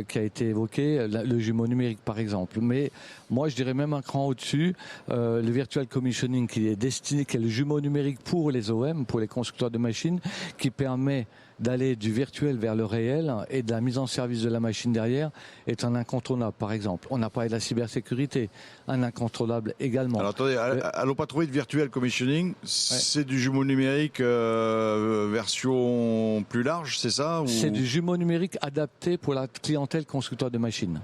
qui a été évoquée, le jumeau numérique par exemple. Mais moi, je dirais même un cran au-dessus, le virtual commissioning qui est destiné, qui est le jumeau numérique pour les OM, pour les constructeurs de machines, qui permet d'aller du virtuel vers le réel et de la mise en service de la machine derrière est un incontournable, par exemple. On a parlé de la cybersécurité, un incontournable également. Alors attendez, allons pas trouver de virtual commissioning, c'est du jumeau numérique version plus large, c'est ça ou... C'est du jumeau numérique adapté pour la clientèle constructeur de machines.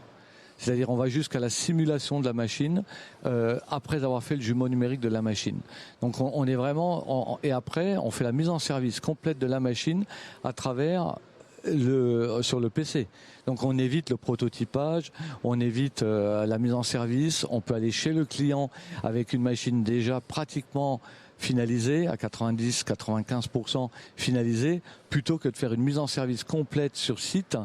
C'est-à-dire on va jusqu'à la simulation de la machine après avoir fait le jumeau numérique de la machine. Donc on est vraiment... et après, on fait la mise en service complète de la machine à travers sur le PC. Donc on évite le prototypage, on évite la mise en service, on peut aller chez le client avec une machine déjà pratiquement finalisée, à 90-95% finalisée, plutôt que de faire une mise en service complète sur site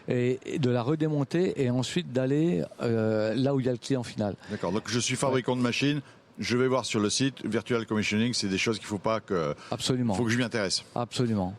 et de la redémonter et ensuite d'aller là où il y a le client final. D'accord, donc je suis fabricant de machines, je vais voir sur le site, virtual commissioning, c'est des choses qu'il faut pas que... Absolument. Faut que je m'y intéresse. Absolument.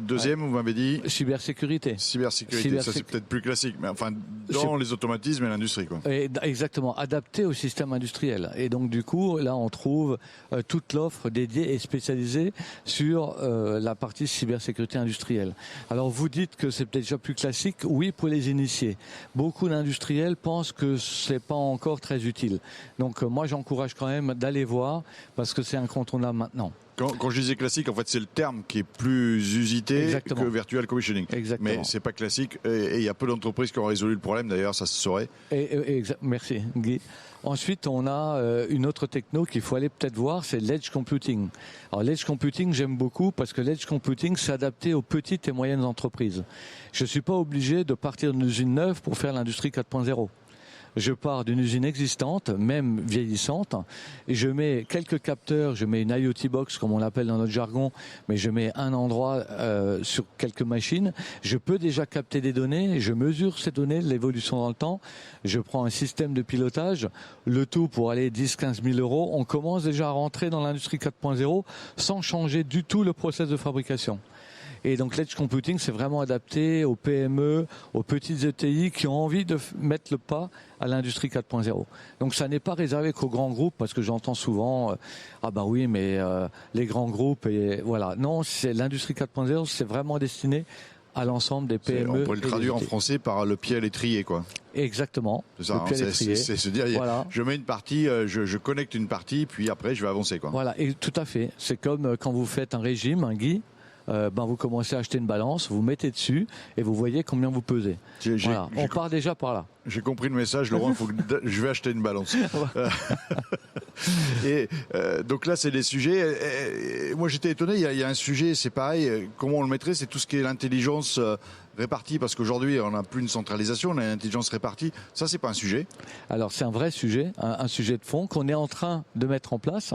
Deuxième, vous m'avez dit... Cybersécurité. Ça c'est peut-être plus classique, mais enfin dans les automatismes et l'industrie, quoi. Exactement, adapté au système industriel. Et donc du coup, là on trouve toute l'offre dédiée et spécialisée sur la partie cybersécurité industrielle. Alors vous dites que c'est peut-être déjà plus classique, oui, pour les initiés. Beaucoup d'industriels pensent que c'est pas encore très utile. Donc moi j'encourage quand même d'aller voir parce que c'est incontournable maintenant. Quand je disais classique, en fait, c'est le terme qui est plus usité Exactement. que virtual commissioning. Exactement. Mais c'est pas classique et il y a peu d'entreprises qui ont résolu le problème. D'ailleurs, ça se saurait. Merci, Guy. Ensuite, on a une autre techno qu'il faut aller peut-être voir, c'est l'edge computing. Alors l'edge computing, j'aime beaucoup parce que l'edge computing, c'est adapté aux petites et moyennes entreprises. Je suis pas obligé de partir d'une usine neuve pour faire l'industrie 4.0. Je pars d'une usine existante, même vieillissante, et je mets quelques capteurs, je mets une IoT box comme on l'appelle dans notre jargon, mais je mets un endroit sur quelques machines. Je peux déjà capter des données, je mesure ces données, l'évolution dans le temps, je prends un système de pilotage, le tout pour aller 10-15 000 euros. On commence déjà à rentrer dans l'industrie 4.0 sans changer du tout le process de fabrication. Et donc l'edge computing, c'est vraiment adapté aux PME, aux petites ETI qui ont envie de mettre le pas à l'industrie 4.0. Donc ça n'est pas réservé qu'aux grands groupes, parce que j'entends souvent ah bah oui, mais les grands groupes et voilà. Non, c'est l'industrie 4.0, c'est vraiment destiné à l'ensemble des PME. On pourrait le traduire en français par le pied à l'étrier, quoi. Exactement. C'est ça, c'est se dire, voilà. Je mets une partie, je connecte une partie, puis après je vais avancer, quoi. Voilà, et tout à fait. C'est comme quand vous faites un régime, un Guy. Vous commencez à acheter une balance, vous mettez dessus et vous voyez combien vous pesez. Voilà. On part déjà par là. J'ai compris le message, Laurent. Il faut que je vais acheter une balance. Et donc là, c'est des sujets. Moi, j'étais étonné. Il y a un sujet, c'est pareil. Comment on le mettrait? C'est tout ce qui est l'intelligence répartie, parce qu'aujourd'hui, on n'a plus une centralisation, on a une intelligence répartie. Ça, c'est pas un sujet. Alors, c'est un vrai sujet, un sujet de fond qu'on est en train de mettre en place,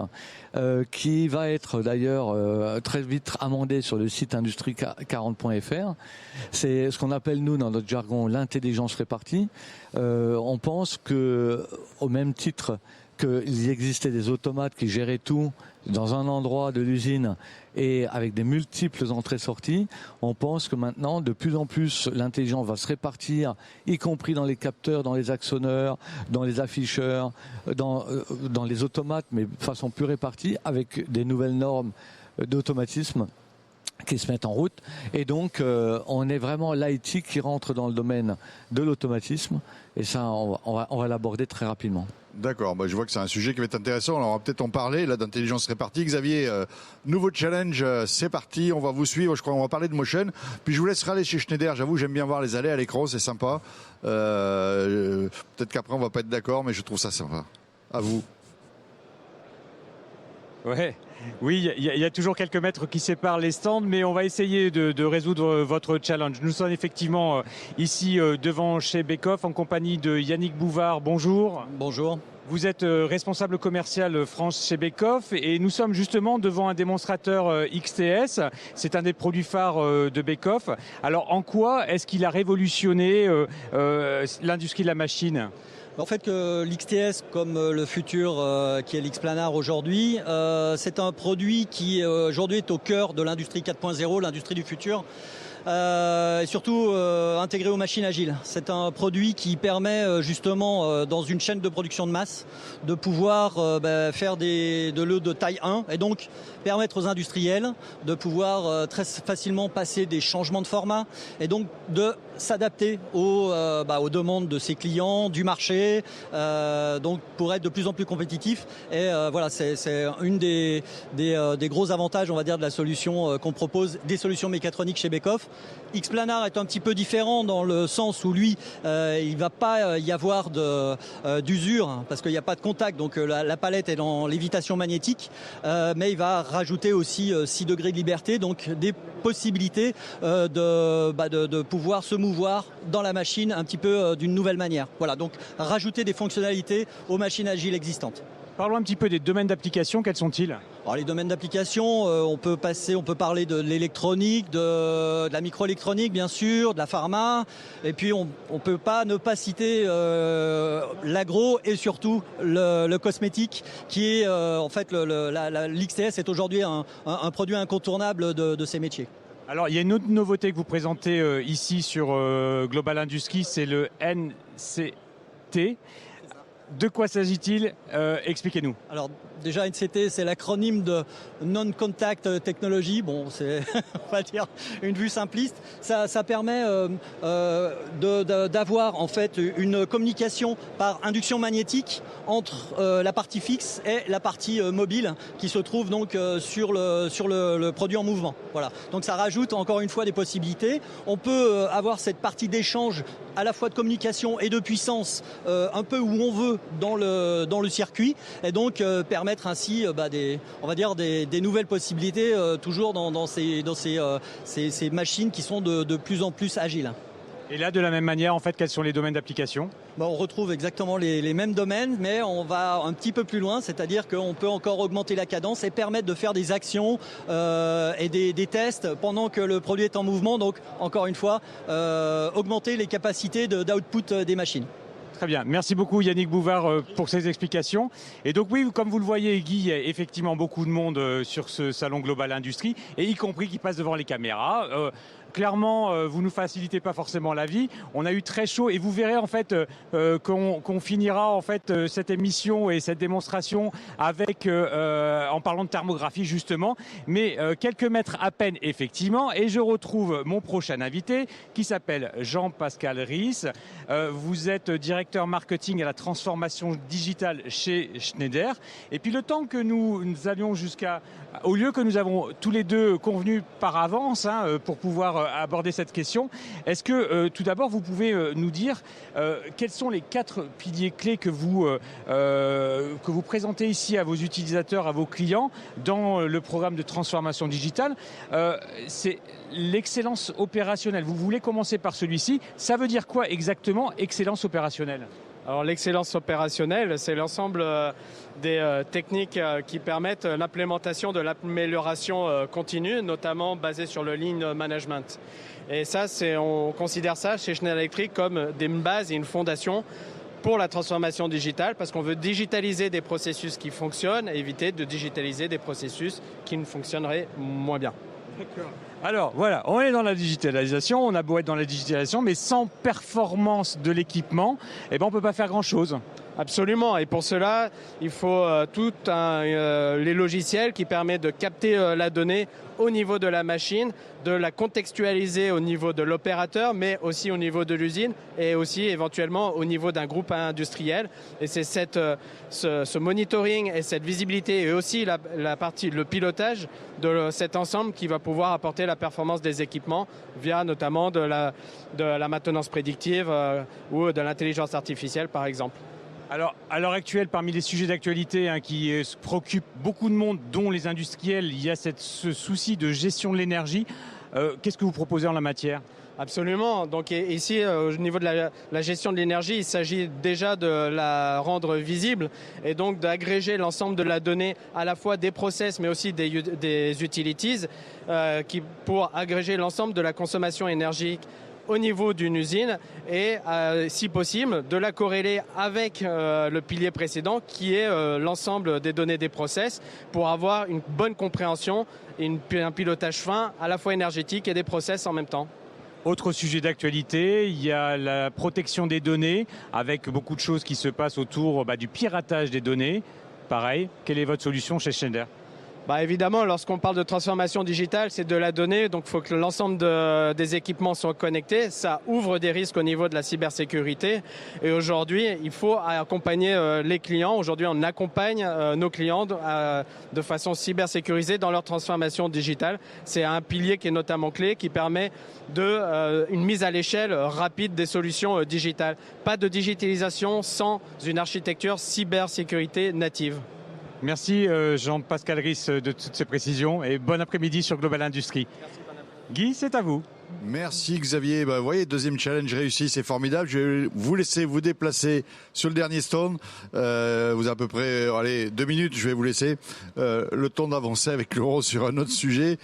qui va être d'ailleurs très vite amendé sur le site industrie40.fr. C'est ce qu'on appelle, nous, dans notre jargon, l'intelligence répartie. On pense que, au même titre qu'il existait des automates qui géraient tout dans un endroit de l'usine et avec des multiples entrées-sorties, on pense que maintenant, de plus en plus, l'intelligence va se répartir, y compris dans les capteurs, dans les actionneurs, dans les afficheurs, dans les automates, mais de façon plus répartie, avec des nouvelles normes d'automatisme qui se mettent en route. Et donc, on est vraiment l'IT qui rentre dans le domaine de l'automatisme. Et ça, on va l'aborder très rapidement. D'accord, je vois que c'est un sujet qui va être intéressant. Alors, on va peut-être en parler, là, d'intelligence répartie. Xavier, nouveau challenge, c'est parti. On va vous suivre. Je crois qu'on va parler de Motion. Puis, je vous laisserai aller chez Schneider. J'avoue, j'aime bien voir les allées à l'écran. C'est sympa. Peut-être qu'après, on va pas être d'accord, mais je trouve ça sympa. À vous. Ouais. Oui, il y a toujours quelques mètres qui séparent les stands, mais on va essayer de résoudre votre challenge. Nous sommes effectivement ici devant chez Beckhoff en compagnie de Yannick Bouvard. Bonjour. Bonjour. Vous êtes responsable commercial France chez Beckhoff et nous sommes justement devant un démonstrateur XTS. C'est un des produits phares de Beckhoff. Alors en quoi est-ce qu'il a révolutionné l'industrie de la machine ? En fait, que l'XTS, comme le futur qui est l'X-Planar aujourd'hui, c'est un produit qui aujourd'hui est au cœur de l'industrie 4.0, l'industrie du futur. Et surtout intégré aux machines agiles. C'est un produit qui permet justement dans une chaîne de production de masse de pouvoir faire de l'eau de taille 1 et donc permettre aux industriels de pouvoir très facilement passer des changements de format et donc de s'adapter aux demandes de ses clients, du marché, donc pour être de plus en plus compétitif. Et voilà, c'est une des gros avantages, on va dire, de la solution qu'on propose, des solutions mécatroniques chez Beckhoff. X-Planar est un petit peu différent dans le sens où lui, il va pas y avoir d'usure parce qu'il n'y a pas de contact, donc la palette est dans lévitation magnétique, mais il va rajouter aussi 6 degrés de liberté, donc des possibilités de pouvoir se mouvoir dans la machine un petit peu d'une nouvelle manière. Voilà, donc rajouter des fonctionnalités aux machines agiles existantes. Parlons un petit peu des domaines d'application, quels sont-ils ? Alors, les domaines d'application, on peut parler de l'électronique, de la microélectronique bien sûr, de la pharma, et puis on peut pas ne pas citer l'agro et surtout le cosmétique, qui est en fait l'XTS est aujourd'hui un produit incontournable de ces métiers. Alors, il y a une autre nouveauté que vous présentez ici sur Global Industries, c'est le NCT. De quoi s'agit-il ? Expliquez-nous. Alors déjà, NCT, c'est l'acronyme de Non-Contact Technology. Bon, c'est, on va dire, une vue simpliste. Ça permet d'avoir en fait une communication par induction magnétique entre la partie fixe et la partie mobile qui se trouve donc sur le produit en mouvement. Voilà. Donc ça rajoute encore une fois des possibilités. On peut avoir cette partie d'échange à la fois de communication et de puissance un peu où on veut dans le circuit, et donc permettre ainsi des nouvelles possibilités toujours dans ces machines qui sont de plus en plus agiles. Et là, de la même manière, en fait, quels sont les domaines d'application ? On retrouve exactement les mêmes domaines, mais on va un petit peu plus loin, c'est-à-dire qu'on peut encore augmenter la cadence et permettre de faire des actions et des tests pendant que le produit est en mouvement. Donc, encore une fois, augmenter les capacités d'output des machines. Très bien. Merci beaucoup Yannick Bouvard pour ces explications. Et donc oui, comme vous le voyez Guy, il y a effectivement beaucoup de monde sur ce salon Global Industries, et y compris qui passe devant les caméras. Clairement, vous nous facilitez pas forcément la vie. On a eu très chaud et vous verrez en fait qu'on finira en fait cette émission et cette démonstration avec en parlant de thermographie justement, mais quelques mètres à peine effectivement. Et je retrouve mon prochain invité qui s'appelle Jean-Pascal Ries. Vous êtes directeur marketing à la transformation digitale chez Schneider. Et puis le temps que nous allions au lieu que nous avons tous les deux convenu par avance pour pouvoir aborder cette question. Est-ce que tout d'abord vous pouvez nous dire quels sont les 4 piliers clés que vous présentez ici à vos utilisateurs, à vos clients dans le programme de transformation digitale. C'est l'excellence opérationnelle. Vous voulez commencer par celui-ci. Ça veut dire quoi exactement, excellence opérationnelle ? Alors l'excellence opérationnelle, c'est l'ensemble des techniques qui permettent l'implémentation de l'amélioration continue, notamment basée sur le lean management. Et ça, on considère ça chez Schneider Electric comme des bases et une fondation pour la transformation digitale, parce qu'on veut digitaliser des processus qui fonctionnent et éviter de digitaliser des processus qui ne fonctionneraient moins bien. D'accord. Alors voilà, on est dans la digitalisation, on a beau être dans la digitalisation, mais sans performance de l'équipement, on ne peut pas faire grand-chose. Absolument, et pour cela, il faut les logiciels qui permettent de capter la donnée au niveau de la machine, de la contextualiser au niveau de l'opérateur, mais aussi au niveau de l'usine et aussi éventuellement au niveau d'un groupe industriel. Et c'est ce monitoring et cette visibilité et aussi le pilotage de cet ensemble qui va pouvoir apporter la performance des équipements via notamment de la maintenance prédictive ou de l'intelligence artificielle par exemple. Alors, à l'heure actuelle, parmi les sujets d'actualité qui préoccupent beaucoup de monde, dont les industriels, il y a ce souci de gestion de l'énergie. Qu'est-ce que vous proposez en la matière ? Absolument. Donc ici, au niveau de la gestion de l'énergie, il s'agit déjà de la rendre visible et donc d'agréger l'ensemble de la donnée à la fois des process mais aussi des utilities pour agréger l'ensemble de la consommation énergique au niveau d'une usine et, si possible, de la corréler avec le pilier précédent qui est l'ensemble des données des process pour avoir une bonne compréhension et un pilotage fin à la fois énergétique et des process en même temps. Autre sujet d'actualité, il y a la protection des données avec beaucoup de choses qui se passent autour du piratage des données. Pareil, quelle est votre solution chez Schneider ? Évidemment, lorsqu'on parle de transformation digitale, c'est de la donnée, donc il faut que l'ensemble des équipements soient connectés. Ça ouvre des risques au niveau de la cybersécurité. Et aujourd'hui, il faut accompagner les clients. Aujourd'hui, on accompagne nos clients de façon cybersécurisée dans leur transformation digitale. C'est un pilier qui est notamment clé, qui permet une mise à l'échelle rapide des solutions digitales. Pas de digitalisation sans une architecture cybersécurité native. Merci Jean-Pascal Ries de toutes ces précisions et bon après-midi sur Global Industrie. Merci, Guy, c'est à vous. Merci Xavier. Vous voyez, deuxième challenge réussi, c'est formidable. Je vais vous laisser vous déplacer sur le dernier stand. Vous avez à peu près 2 minutes, je vais vous laisser le temps d'avancer avec Laurent sur un autre sujet.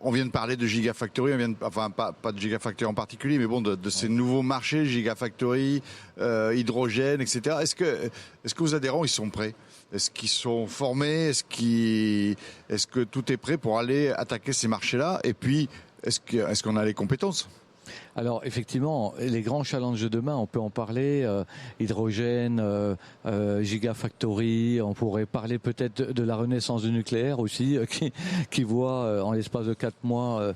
On vient de parler de Gigafactory, pas de Gigafactory en particulier, mais bon, de ces nouveaux marchés, Gigafactory, hydrogène, etc. Est-ce que vos adhérents, ils sont prêts ? Est-ce qu'ils sont formés ? Est-ce que tout est prêt pour aller attaquer ces marchés-là ? Et puis, est-ce qu'on a les compétences ? Alors effectivement, les grands challenges de demain, on peut en parler, hydrogène, Gigafactory, on pourrait parler peut-être de la renaissance du nucléaire aussi, qui voit en l'espace de 4 mois,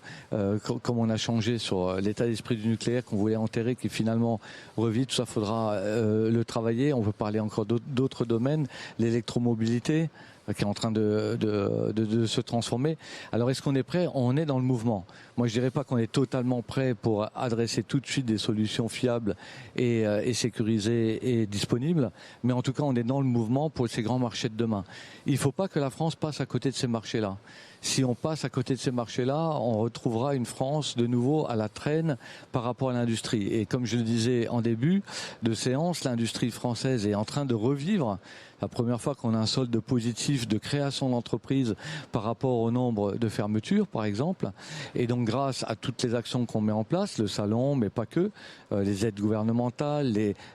comme on a changé sur l'état d'esprit du nucléaire qu'on voulait enterrer, qui finalement revit, tout ça faudra le travailler. On peut parler encore d'autres domaines, l'électromobilité, qui est en train de se transformer. Alors est-ce qu'on est prêt ? On est dans le mouvement. Moi je dirais pas qu'on est totalement prêt pour adresser tout de suite des solutions fiables et sécurisées et disponibles, mais en tout cas on est dans le mouvement pour ces grands marchés de demain. Il ne faut pas que la France passe à côté de ces marchés-là. Si on passe à côté de ces marchés-là, on retrouvera une France de nouveau à la traîne par rapport à l'industrie. Et comme je le disais en début de séance, l'industrie française est en train de revivre. La première fois qu'on a un solde positif de création d'entreprises par rapport au nombre de fermetures, par exemple. Et donc, grâce à toutes les actions qu'on met en place, le salon, mais pas que, les aides gouvernementales,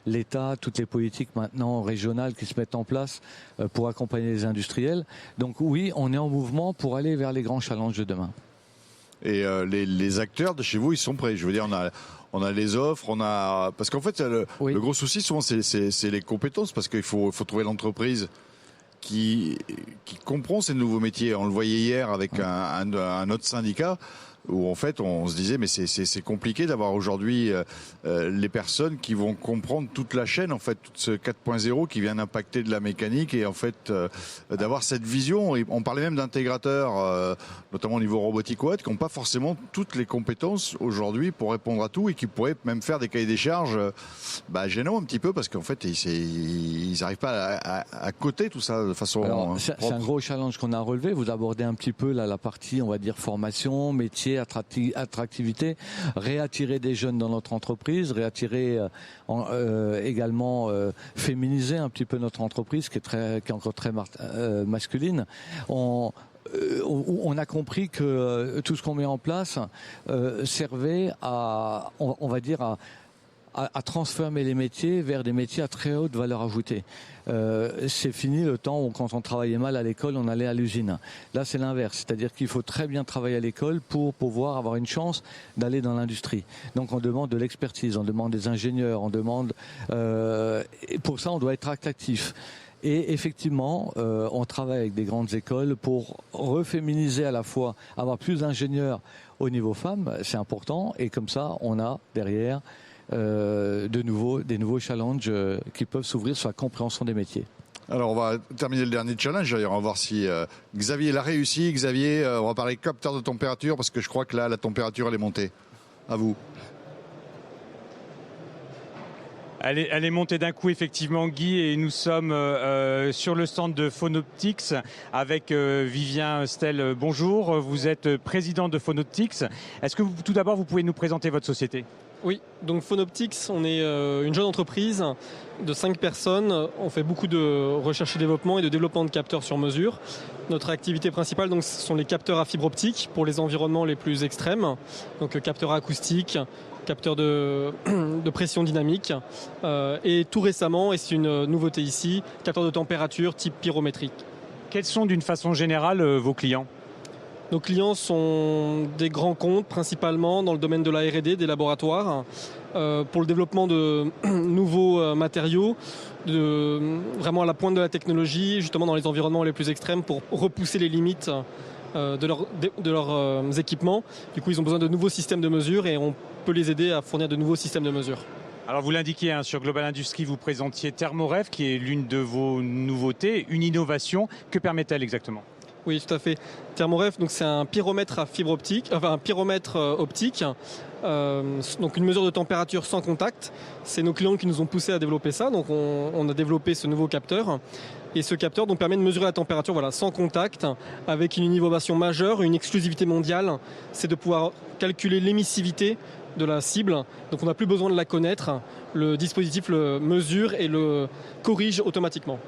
l'État, toutes les politiques maintenant régionales qui se mettent en place pour accompagner les industriels. Donc oui, on est en mouvement pour aller vers les grands challenges de demain. Et les acteurs de chez vous, ils sont prêts. Je veux dire, on a les offres, parce qu'en fait le gros souci souvent c'est les compétences, parce qu'il faut trouver l'entreprise qui comprend ces nouveaux métiers. On le voyait hier avec un autre syndicat où en fait on se disait mais c'est compliqué d'avoir aujourd'hui les personnes qui vont comprendre toute la chaîne, en fait tout ce 4.0 qui vient d'impacter de la mécanique, et en fait d'avoir cette vision. Et on parlait même d'intégrateurs notamment au niveau robotique ou autre, qui n'ont pas forcément toutes les compétences aujourd'hui pour répondre à tout, et qui pourraient même faire des cahiers des charges gênants un petit peu, parce qu'en fait ils n'arrivent pas à coter tout ça de façon propre. C'est un gros challenge qu'on a relevé. Vous abordez un petit peu la partie, on va dire, formation, métier, attractivité, réattirer des jeunes dans notre entreprise, réattirer également féminiser un petit peu notre entreprise qui est encore très masculine. On a compris que tout ce qu'on met en place servait à, on va dire, à transformer les métiers vers des métiers à très haute valeur ajoutée. C'est fini le temps où quand on travaillait mal à l'école, on allait à l'usine. Là, c'est l'inverse, c'est-à-dire qu'il faut très bien travailler à l'école pour pouvoir avoir une chance d'aller dans l'industrie. Donc on demande de l'expertise, on demande des ingénieurs, on demande... et pour ça, on doit être attractif. Et effectivement, on travaille avec des grandes écoles pour reféminiser à la fois, avoir plus d'ingénieurs au niveau femmes, c'est important, et comme ça, on a derrière des nouveaux challenges qui peuvent s'ouvrir sur la compréhension des métiers. Alors on va terminer le dernier challenge, d'ailleurs on va voir si Xavier l'a réussi. Xavier, on va parler capteur de température, parce que je crois que là, la température, elle est montée. À vous. Elle est montée d'un coup, effectivement, Guy, et nous sommes sur le stand de Phonoptics avec Vivien Stel. Bonjour, vous êtes président de Phonoptics. Est-ce que tout d'abord, vous pouvez nous présenter votre société ? Oui, donc Phonoptics, on est une jeune entreprise de 5 personnes. On fait beaucoup de recherche et développement et de développement de capteurs sur mesure. Notre activité principale, donc, ce sont les capteurs à fibre optique pour les environnements les plus extrêmes. Donc capteurs acoustiques, capteurs de pression dynamique. Et tout récemment, et c'est une nouveauté ici, capteurs de température type pyrométrique. Quels sont d'une façon générale vos clients ? Nos clients sont des grands comptes, principalement dans le domaine de la R&D, des laboratoires, pour le développement de nouveaux matériaux, vraiment à la pointe de la technologie, justement dans les environnements les plus extrêmes, pour repousser les limites de leurs équipements. Du coup, ils ont besoin de nouveaux systèmes de mesure et on peut les aider à fournir de nouveaux systèmes de mesure. Alors vous l'indiquiez, sur Global Industries, vous présentiez Thermoref, qui est l'une de vos nouveautés, une innovation. Que permet-elle exactement ? Oui, tout à fait. Thermoref, donc c'est un pyromètre à fibre optique, enfin un pyromètre optique, donc une mesure de température sans contact. C'est nos clients qui nous ont poussé à développer ça, donc on a développé ce nouveau capteur. Et ce capteur donc permet de mesurer la température, sans contact, avec une innovation majeure, une exclusivité mondiale, c'est de pouvoir calculer l'émissivité de la cible. Donc on n'a plus besoin de la connaître. Le dispositif le mesure et le corrige automatiquement.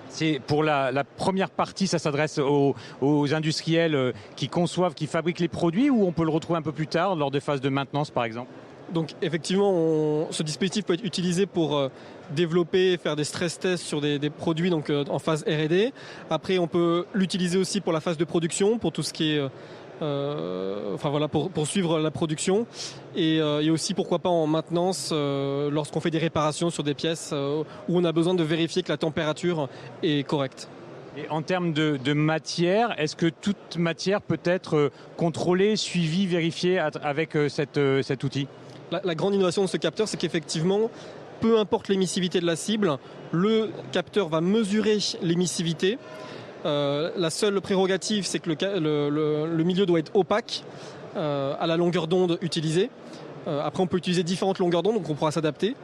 C'est pour la première partie, ça s'adresse aux industriels qui conçoivent, qui fabriquent les produits, ou on peut le retrouver un peu plus tard, lors des phases de maintenance par exemple ? Donc effectivement, ce dispositif peut être utilisé pour développer, faire des stress tests sur des produits donc, en phase R&D. Après, on peut l'utiliser aussi pour la phase de production, pour tout ce qui est... pour suivre la production et aussi pourquoi pas en maintenance lorsqu'on fait des réparations sur des pièces où on a besoin de vérifier que la température est correcte. Et en termes de matière, est-ce que toute matière peut être contrôlée, suivie, vérifiée avec cet outil ? La grande innovation de ce capteur, c'est qu'effectivement, peu importe l'émissivité de la cible, le capteur va mesurer l'émissivité. La seule prérogative, c'est que le milieu doit être opaque à la longueur d'onde utilisée. Après, on peut utiliser différentes longueurs d'onde, donc on pourra s'adapter.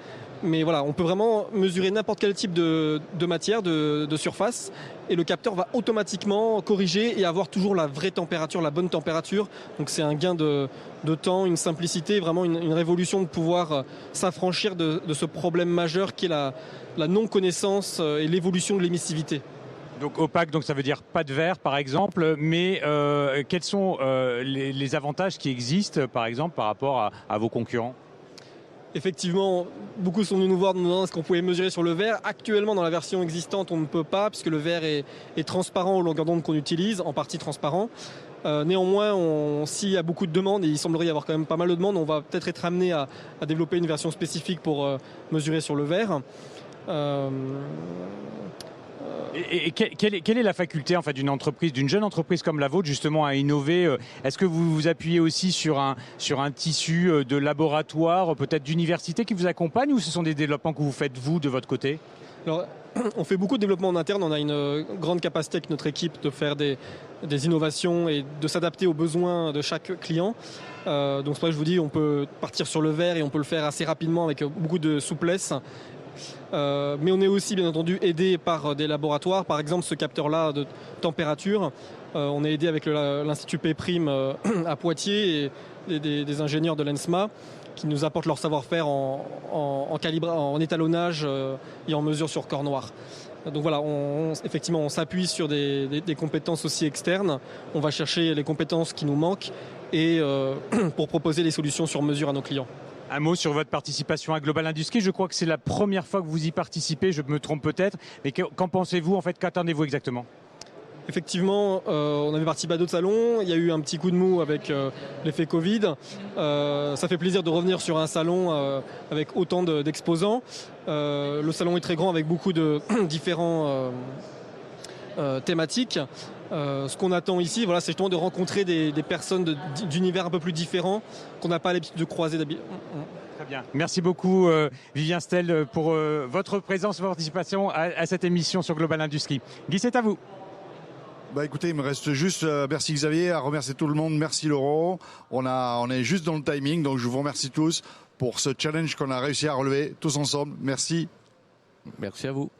Mais voilà, on peut vraiment mesurer n'importe quel type de matière, de surface, et le capteur va automatiquement corriger et avoir toujours la vraie température, la bonne température. Donc c'est un gain de temps, une simplicité, vraiment une révolution de pouvoir s'affranchir de ce problème majeur qui est la non-connaissance et l'évolution de l'émissivité. Donc opaque, donc ça veut dire pas de verre par exemple, mais quels sont les avantages qui existent par exemple par rapport à vos concurrents ? Effectivement, beaucoup sont venus nous voir en nous demandant est-ce qu'on pouvait mesurer sur le verre. Actuellement, dans la version existante, on ne peut pas, puisque le verre est transparent aux longueurs d'onde qu'on utilise, en partie transparent. Néanmoins, s'il y a beaucoup de demandes, et il semblerait y avoir quand même pas mal de demandes, on va peut-être être amené à développer une version spécifique pour mesurer sur le verre. Et quelle est la faculté en fait d'une entreprise, d'une jeune entreprise comme la vôtre, justement à innover ? Est-ce que vous vous appuyez aussi sur un tissu de laboratoire, peut-être d'université qui vous accompagne, ou ce sont des développements que vous faites vous de votre côté ? Alors, on fait beaucoup de développement en interne. On a une grande capacité avec notre équipe de faire des innovations et de s'adapter aux besoins de chaque client. Donc c'est pour ça que je vous dis, on peut partir sur le verre et on peut le faire assez rapidement avec beaucoup de souplesse. Mais on est aussi bien entendu aidé par des laboratoires, par exemple ce capteur-là de température. On est aidé avec l'Institut P' à Poitiers et des ingénieurs de l'ENSMA qui nous apportent leur savoir-faire en étalonnage et en mesure sur corps noir. Donc voilà, effectivement, on s'appuie sur des compétences aussi externes. On va chercher les compétences qui nous manquent et pour proposer les solutions sur mesure à nos clients. Un mot sur votre participation à Global Industries. Je crois que c'est la première fois que vous y participez, je me trompe peut-être. Mais qu'en pensez-vous en fait? Qu'attendez-vous exactement? Effectivement, on avait participé à d'autres salons. Il y a eu un petit coup de mou avec l'effet Covid. Ça fait plaisir de revenir sur un salon avec autant d'exposants. Le salon est très grand avec beaucoup de différents thématiques. Ce qu'on attend ici, voilà, c'est justement de rencontrer des personnes d'univers un peu plus différents qu'on n'a pas l'habitude de croiser d'habitude. Très bien. Merci beaucoup Vivien Stel pour votre présence, votre participation à cette émission sur Global Industries. Guy, c'est à vous. Écoutez, il me reste juste, merci Xavier, à remercier tout le monde, merci Laurent. On est juste dans le timing, donc je vous remercie tous pour ce challenge qu'on a réussi à relever tous ensemble. Merci. Merci à vous.